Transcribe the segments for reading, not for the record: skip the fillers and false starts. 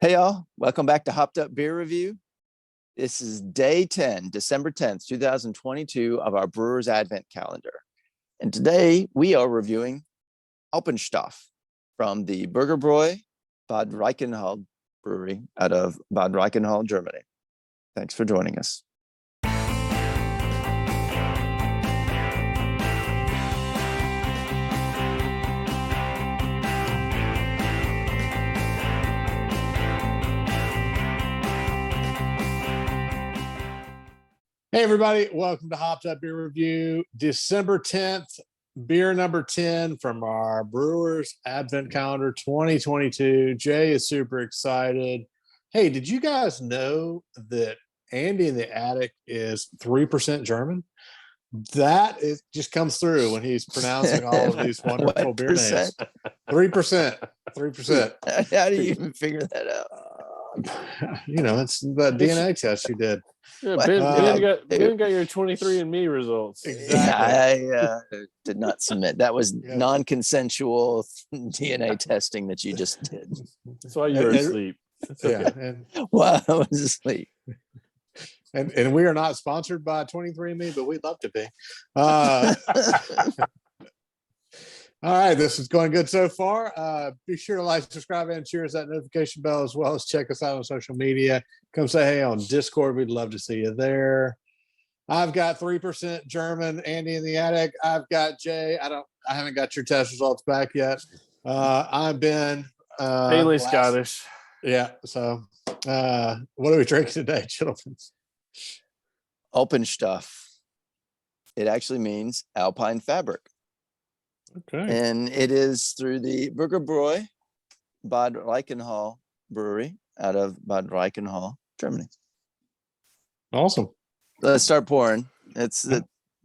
Hey y'all, welcome back to Hopped Up Beer Review. This is day 10, December 10th, 2022 of our Brewers Advent calendar. And today we are reviewing Alpenstoff from the Bürgerbräu Bad Reichenhall brewery out of Bad Reichenhall, Germany. Thanks for joining us. Hey, everybody. Welcome to Hopped Up Beer Review, December 10th, beer number 10 from our Brewers Advent Calendar 2022. Jay is super excited. Hey, did you guys know that Andy in the Attic is 3% German? That just comes through when he's pronouncing all of these wonderful beer names. 3%. 3%. How do you even figure that out? It's the DNA test you did. Yeah, Ben got your 23andMe results. Exactly. Yeah, I did not submit. That was non-consensual DNA testing that you just did. That's why you were asleep. Okay. Well, I was asleep. And we are not sponsored by 23andMe, but we'd love to be. All right, this is going good so far. Be sure to like, subscribe, and cheers that notification bell, as well as check us out on social media. Come say hey on Discord. We'd love to see you there. I've got 3% German, Andy in the Attic. I've got Jay. I haven't got your test results back yet. I've been mainly Scottish. Yeah. So what are we drinking today, gentlemen? Alpenstoff. It actually means alpine fabric. Okay. And it is through the Bürgerbräu Bad Reichenhall brewery out of Bad Reichenhall, Germany. Awesome. Let's start pouring. It's the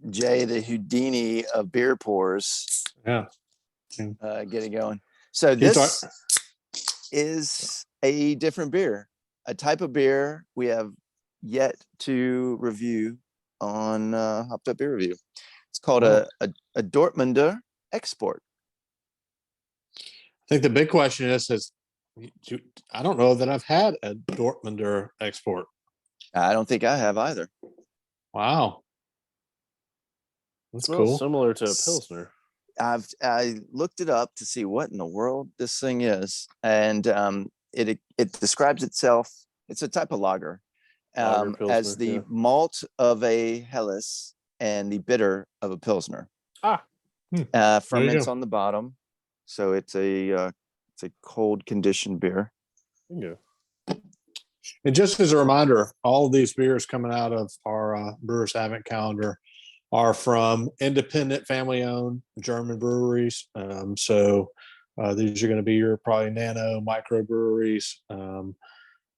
Jay, the Houdini of beer pours. Yeah. Get it going. So this is a different beer, a type of beer we have yet to review on Hopped Up Beer Review. It's called a Dortmunder export. I think the big question is I don't know that I've had a Dortmunder export. I don't think I have either. Wow. That's Smells cool. Similar to a Pilsner. I looked it up to see what in the world this thing is, and it describes itself. It's a type of lager, Pilsner, as the malt of a Helles and the bitter of a Pilsner. Ferments on the bottom, so it's a cold conditioned beer. Bingo. And just as a reminder, all of these beers coming out of our Brewers Advent calendar are from independent, family-owned German breweries. So these are going to be your probably nano micro breweries,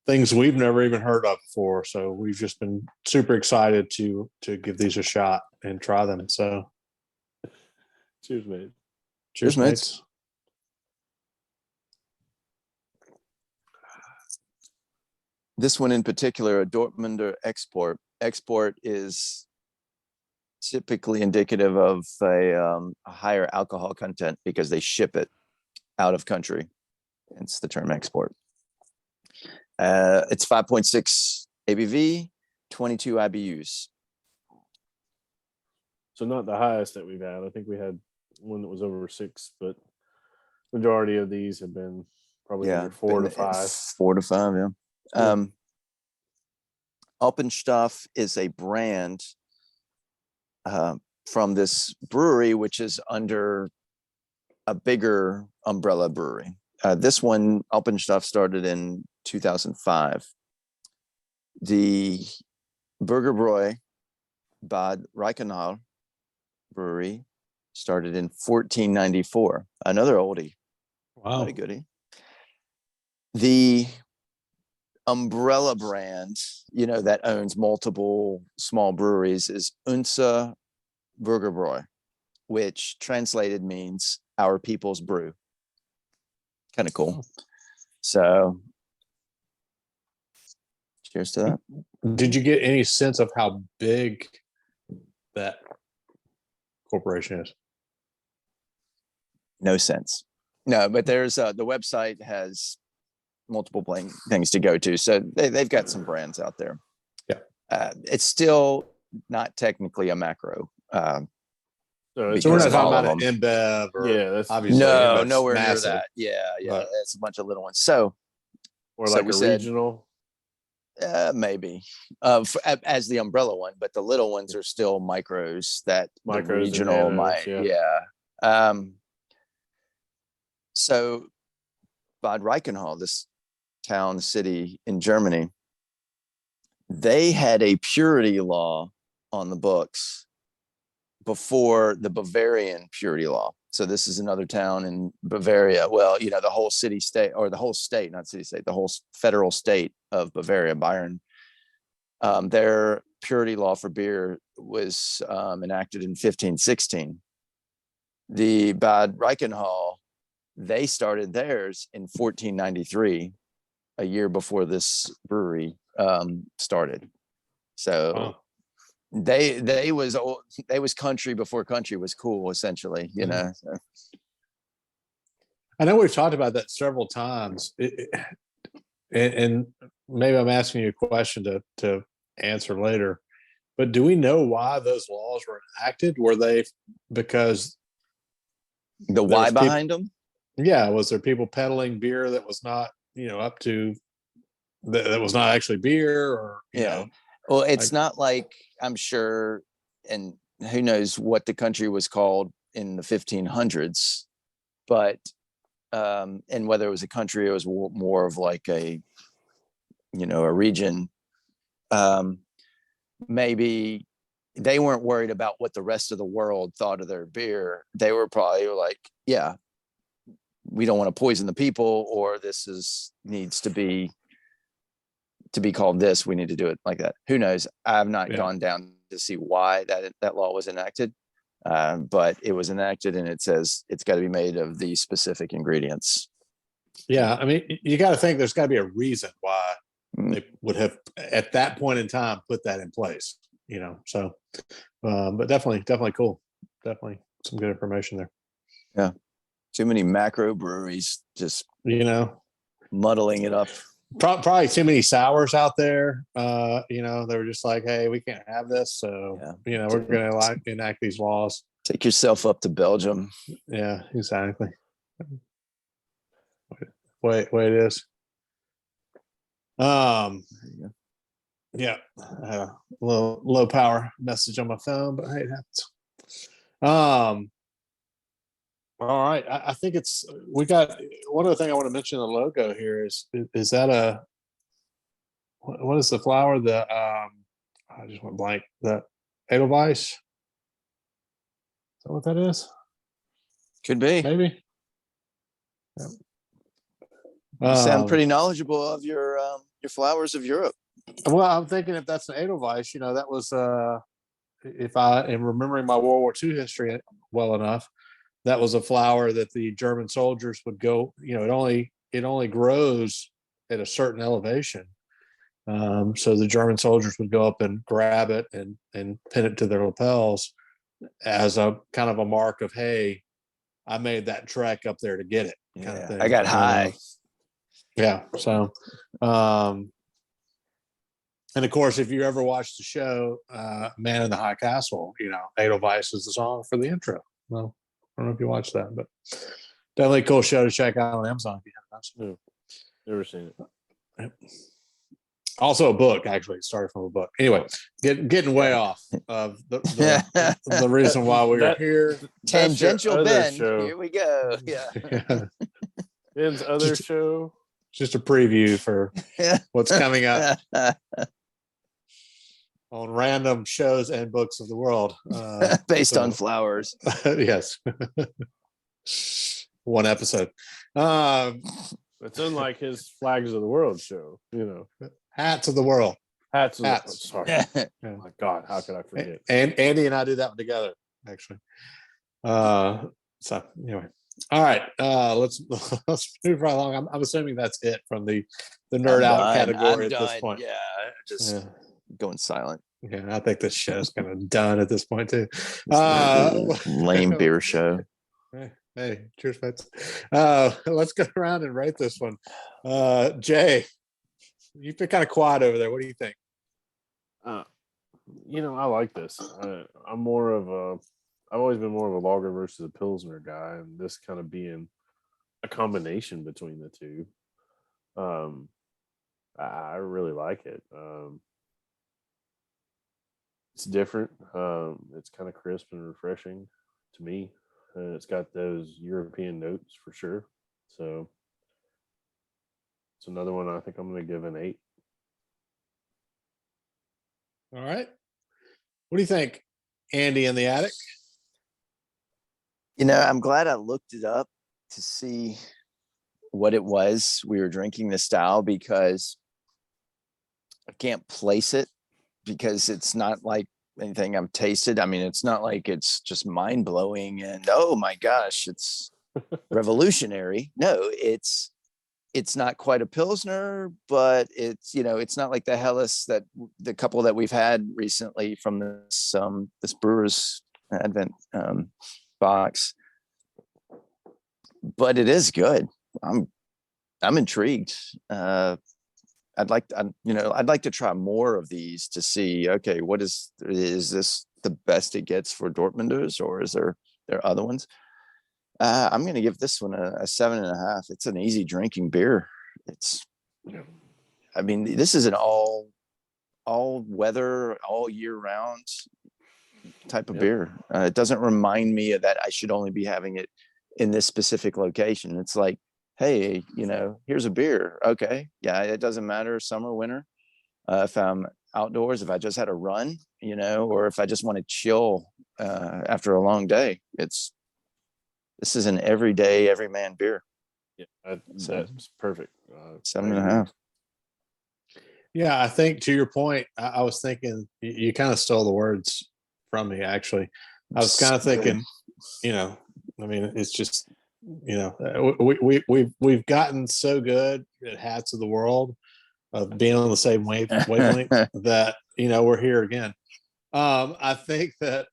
things we've never even heard of before. So we've just been super excited to give these a shot and try them. So. Cheers, mate. Cheers, mates. This one in particular, a Dortmunder export. Export is typically indicative of a higher alcohol content because they ship it out of country. It's the term export. It's 5.6 ABV, 22 IBUs. So not the highest that we've had. I think we had one that was over 6, but majority of these have been probably under 4 to 5. 4 to 5, yeah. Alpenstoff is a brand from this brewery, which is under a bigger umbrella brewery. This one, Alpenstoff, started in 2005. The Bürgerbräu Bad Reichenhall brewery started in 1494. Another oldie. Wow. Not a goodie. The umbrella brand, that owns multiple small breweries is Unser Bürgerbräu, which translated means our people's brew. Kind of cool. So cheers to that. Did you get any sense of how big that corporation is? No sense. No, but there's the website has multiple things to go to. So they've got some brands out there. Yeah. It's still not technically a macro. So So we're because not of talking all of about them. an InBev or yeah, that's obviously No, InBev's nowhere massive, near that. Yeah, but- it's a bunch of little ones. So or so like we a said- regional. maybe as the umbrella one, but the little ones are still micros that the Micros and regional nanos, might. yeah. So Bad Reichenhall, this town, city in Germany, they had a purity law on the books before the Bavarian purity law. So this is another town in Bavaria. Well, you know, the whole city state, or the whole state, not city state, the whole federal state of Bavaria, Bayern. Their purity law for beer was enacted in 1516. The Bad Reichenhall, they started theirs in 1493, a year before this brewery started. So Wow. they was country before country was cool, essentially, you know. So, I know we've talked about that several times, and maybe I'm asking you a question to answer later, but do we know why those laws were enacted? Were they because the why was people- behind them? yeah, was there people peddling beer that was not, up to that was not actually beer, or you Yeah. know? Well, it's like- not like, I'm sure, and who knows what the country was called in the 1500s, but and whether it was a country, it was more of like a region. Maybe they weren't worried about what the rest of the world thought of their beer. They were probably like, yeah, we don't want to poison the people, or needs to be called this. We need to do it like that. Who knows? I have not Yeah. gone down to see why that law was enacted. But it was enacted, and it says it's got to be made of these specific ingredients. Yeah, I mean, you got to think there's got to be a reason why Mm. they would have at that point in time put that in place, so but definitely cool, definitely some good information there, Too many macro breweries just you know muddling it up. probably too many sours out there. They were just like, hey, we can't have this, so Yeah. we're gonna enact these laws. Take yourself up to Belgium. Yeah, exactly. Wait it is. There you go. Yeah, I had a low power message on my phone, but hey, it happens. All right, I think we got one other thing I want to mention. The logo here is that what is the flower? I just went blank. The Edelweiss. Is that what that is? Could be. Maybe. Yep. You sound pretty knowledgeable of your flowers of Europe. Well, I'm thinking if that's an Edelweiss, that was if I am remembering my World War II history well enough, that was a flower that the German soldiers would go. It only grows at a certain elevation, so the German soldiers would go up and grab it and pin it to their lapels as a kind of a mark of, hey, I made that trek up there to get it. Kind of thing. I got high. Yeah. So, and of course, if you ever watched the show, Man in the High Castle, Edelweiss is the song for the intro. Well, I don't know if you watched that, but definitely a cool show to check out on Amazon if you haven't. Never seen it. Also a book, actually. It started from a book. Anyway, getting way off of the reason why we are here. Tangential other Ben. show. Here we go. Yeah. Ben's other show. Just a preview for what's coming up on random shows and books of the world. Based on flowers. Yes. One episode. It's unlike his Flags of the World show, Hats of the world. Hats. Hats. Sorry. Yeah. Oh my God, how could I forget? And Andy and I do that one together, actually. So anyway. All right. Let's move right along. I'm assuming that's it from the nerd out category at this point. Yeah. Just going silent. Yeah, I think this show's kind of done at this point too. Lame beer show. Hey, cheers, mates. Let's go around and rate this one. Jay, you've been kind of quiet over there. What do you think? I like this. I'm more of a. I've always been more of a lager versus a pilsner guy, and this kind of being a combination between the two. I really like it. It's different. It's kind of crisp and refreshing to me. It's got those European notes for sure. So it's another one I think I'm going to give an 8. All right. What do you think, Andy in the attic? I'm glad I looked it up to see what it was we were drinking this style, because I can't place it, because it's not like anything I've tasted. I mean, it's not like it's just mind blowing and oh my gosh, it's revolutionary. No, it's not quite a pilsner, but it's not like the Helles, that the couple that we've had recently from this Brewers Advent box. But it is good. I'm intrigued. I'd like to try more of these to see, okay, is this the best it gets for Dortmunders, or is there other ones? I'm going to give this one a 7.5. It's an easy drinking beer. This is an all weather, all year round type of beer. It doesn't remind me of that I should only be having it in this specific location. It's like, hey, here's a beer. Okay. Yeah. It doesn't matter summer, winter. If I'm outdoors, if I just had a run, or if I just want to chill after a long day, this is an everyday, everyman beer. Yeah, that's perfect. 7.5. Yeah, I think to your point, I was thinking you kind of stole the words from me. Actually, I was kind of thinking, it's just, we've gotten so good at Hats of the World of being on the same wavelength that we're here again. I think that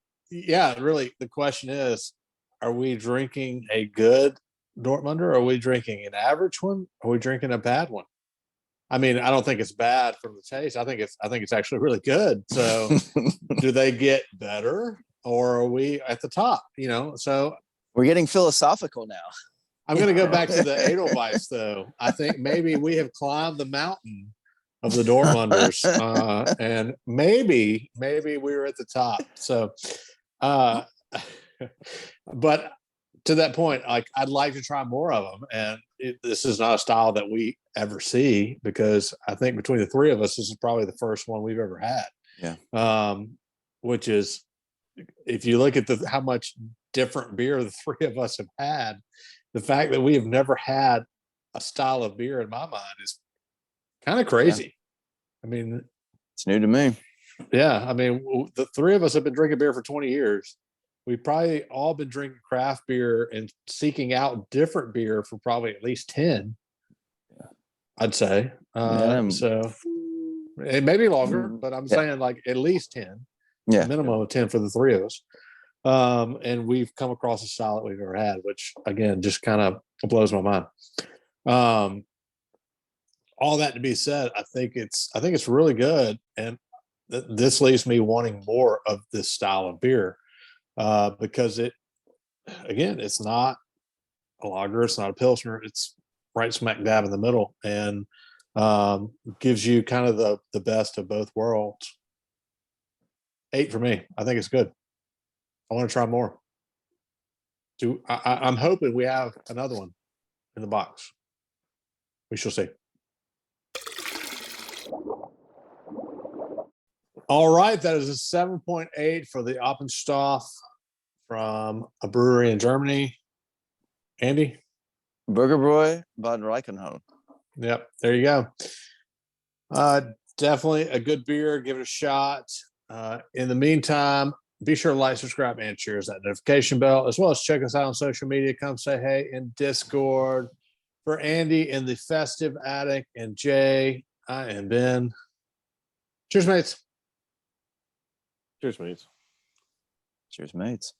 really the question is, are we drinking a good Dortmunder, or are we drinking an average one? Are we drinking a bad one? I mean, I don't think it's bad from the taste. I think it's actually really good. So do they get better, or are we at the top? So we're getting philosophical now. I'm going to go back to the Edelweiss, though. I think maybe we have climbed the mountain of the Dortmunders, and maybe we were at the top. So, but to that point, like, I'd like to try more of them, and this is not a style that we ever see, because I think between the three of us, this is probably the first one we've ever had. Yeah. Which is, if you look at how much different beer the three of us have had, the fact that we have never had a style of beer, in my mind, is kind of crazy. Yeah. I mean, it's new to me. Yeah. I mean, the three of us have been drinking beer for 20 years. We've probably all been drinking craft beer and seeking out different beer for probably at least 10, I'd say. So it may be longer, but I'm saying like at least 10, minimum of 10 for the three of us. And we've come across a style that we've ever had, which again, just kind of blows my mind. All that to be said, I think it's really good. And this leaves me wanting more of this style of beer. Because it's not a lager, it's not a pilsner, it's right smack dab in the middle, and gives you kind of the best of both worlds. 8 for me. I think it's good. I want to try more. I'm hoping we have another one in the box. We shall see. All right, that is a 7.8 for the Alpenstoff from a brewery in Germany. Andy? Bürgerbräu Bad Reichenhall. Yep, there you go. Definitely a good beer. Give it a shot. In the meantime, be sure to like, subscribe, and share that notification bell, as well as check us out on social media. Come say hey in Discord. For Andy in the festive attic and Jay, I am Ben. Cheers, mates. Cheers, mates. Cheers, mates.